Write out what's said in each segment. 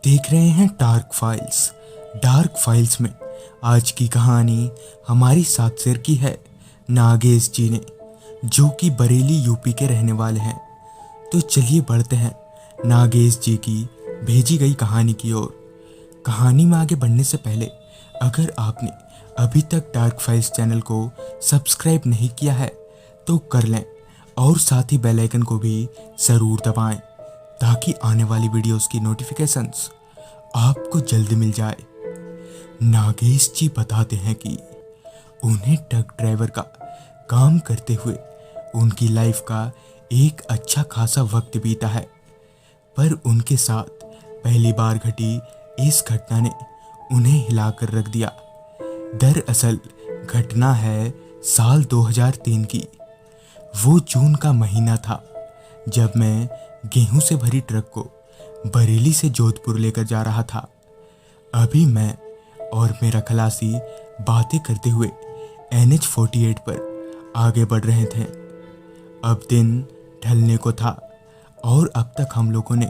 देख रहे हैं डार्क फाइल्स। डार्क फाइल्स में आज की कहानी हमारी साथ शेयर की है नागेश जी ने, जो कि बरेली यूपी के रहने वाले हैं। तो चलिए बढ़ते हैं नागेश जी की भेजी गई कहानी की ओर। कहानी में आगे बढ़ने से पहले अगर आपने अभी तक डार्क फाइल्स चैनल को सब्सक्राइब नहीं किया है तो कर लें और साथ ही बेल आइकन को भी ज़रूर दबाएं ताकि आने वाली वीडियोस की नोटिफिकेशंस आपको जल्दी मिल जाए। नागेश जी बताते हैं कि उन्हें ट्रक ड्राइवर का काम करते हुए उनकी लाइफ का एक अच्छा खासा वक्त बीता है, पर उनके साथ पहली बार घटी इस घटना ने उन्हें हिलाकर रख दिया। दरअसल घटना है साल 2003 की। वो जून का महीना था जब मैं गेहूं से भरी ट्रक को बरेली से जोधपुर लेकर जा रहा था। अभी मैं और मेरा खलासी बातें करते हुए NH 48 पर आगे बढ़ रहे थे। अब दिन ढलने को था और अब तक हम लोगों ने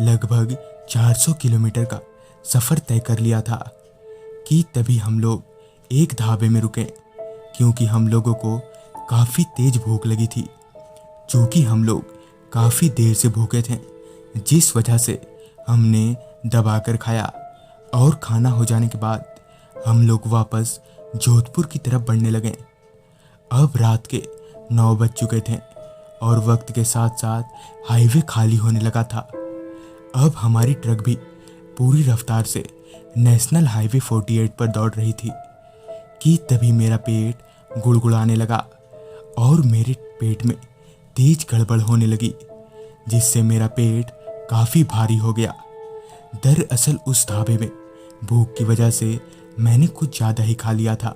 लगभग 400 किलोमीटर का सफ़र तय कर लिया था कि तभी हम लोग एक ढाबे में रुके, क्योंकि हम लोगों को काफ़ी तेज भूख लगी थी। चूँकि हम लोग काफ़ी देर से भूखे थे, जिस वजह से हमने दबाकर खाया और खाना हो जाने के बाद हम लोग वापस जोधपुर की तरफ बढ़ने लगे। अब रात के 9 बज चुके थे और वक्त के साथ साथ हाईवे खाली होने लगा था। अब हमारी ट्रक भी पूरी रफ्तार से नेशनल हाईवे 48 पर दौड़ रही थी कि तभी मेरा पेट गुड़गुड़ाने लगा और मेरे पेट में तेज गड़बड़ होने लगी, जिससे मेरा पेट काफ़ी भारी हो गया। दरअसल उस ढाबे में भूख की वजह से मैंने कुछ ज़्यादा ही खा लिया था,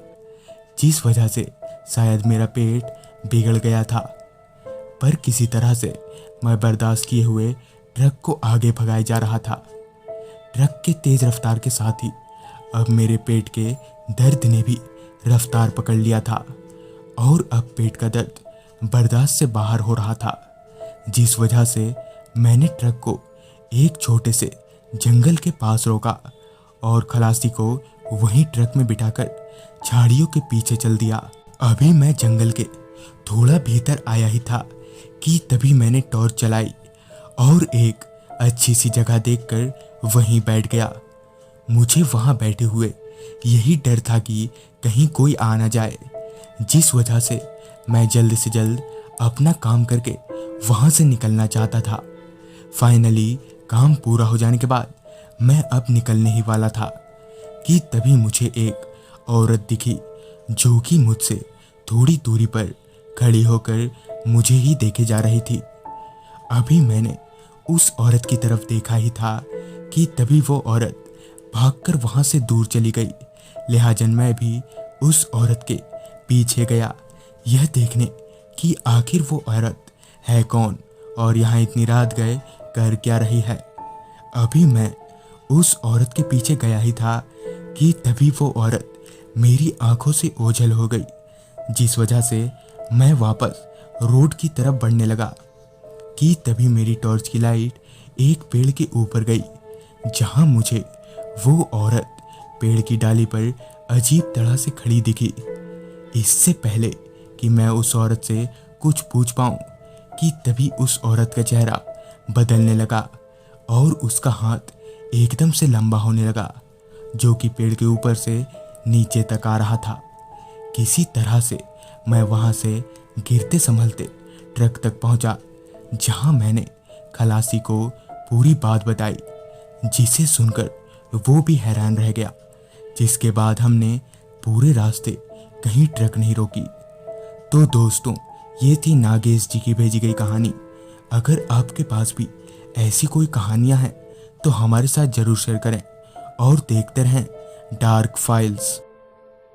जिस वजह से शायद मेरा पेट बिगड़ गया था। पर किसी तरह से मैं बर्दाश्त किए हुए ट्रक को आगे भगाए जा रहा था। ट्रक के तेज़ रफ्तार के साथ ही अब मेरे पेट के दर्द ने भी रफ्तार पकड़ लिया था और अब पेट का दर्द बर्दाश्त से बाहर हो रहा था, जिस वजह से मैंने ट्रक को एक छोटे से जंगल के पास रोका और खलासी को वहीं ट्रक में बिठाकर झाड़ियों के पीछे चल दिया। अभी मैं जंगल के थोड़ा भीतर आया ही था कि तभी मैंने टॉर्च चलाई और एक अच्छी सी जगह देखकर वहीं बैठ गया। मुझे वहां बैठे हुए यही डर था कि कहीं कोई आ ना जाए, जिस वजह से मैं जल्द से जल्द अपना काम करके वहां से निकलना चाहता था। फाइनली काम पूरा हो जाने के बाद मैं अब निकलने ही वाला था कि तभी मुझे एक औरत दिखी, जो कि मुझसे थोड़ी दूरी पर खड़ी होकर मुझे ही देखे जा रही थी। अभी मैंने उस औरत की तरफ देखा ही था कि तभी वो औरत भागकर वहां से दूर चली गई। लिहाजन मैं भी उस औरत के पीछे गया, यह देखने कि आखिर वो औरत है कौन और यहाँ इतनी रात गए कर क्या रही है। अभी मैं उस औरत के पीछे गया ही था कि तभी वो औरत मेरी आंखों से ओझल हो गई, जिस वजह से मैं वापस रोड की तरफ बढ़ने लगा कि तभी मेरी टॉर्च की लाइट एक पेड़ के ऊपर गई, जहां मुझे वो औरत पेड़ की डाली पर अजीब तरह से खड़ी दिखी। इससे पहले कि मैं उस औरत से कुछ पूछ पाऊं कि तभी उस औरत का चेहरा बदलने लगा और उसका हाथ एकदम से लंबा होने लगा, जो कि पेड़ के ऊपर से नीचे तक आ रहा था। किसी तरह से मैं वहां से गिरते संभलते ट्रक तक पहुंचा, जहां मैंने खलासी को पूरी बात बताई, जिसे सुनकर वो भी हैरान रह गया। जिसके बाद हमने पूरे रास्ते कहीं ट्रक नहीं रोकी। तो दोस्तों, ये थी नागेश जी की भेजी गई कहानी। अगर आपके पास भी ऐसी कोई कहानियां हैं तो हमारे साथ ज़रूर शेयर करें और देखते रहें डार्क फाइल्स।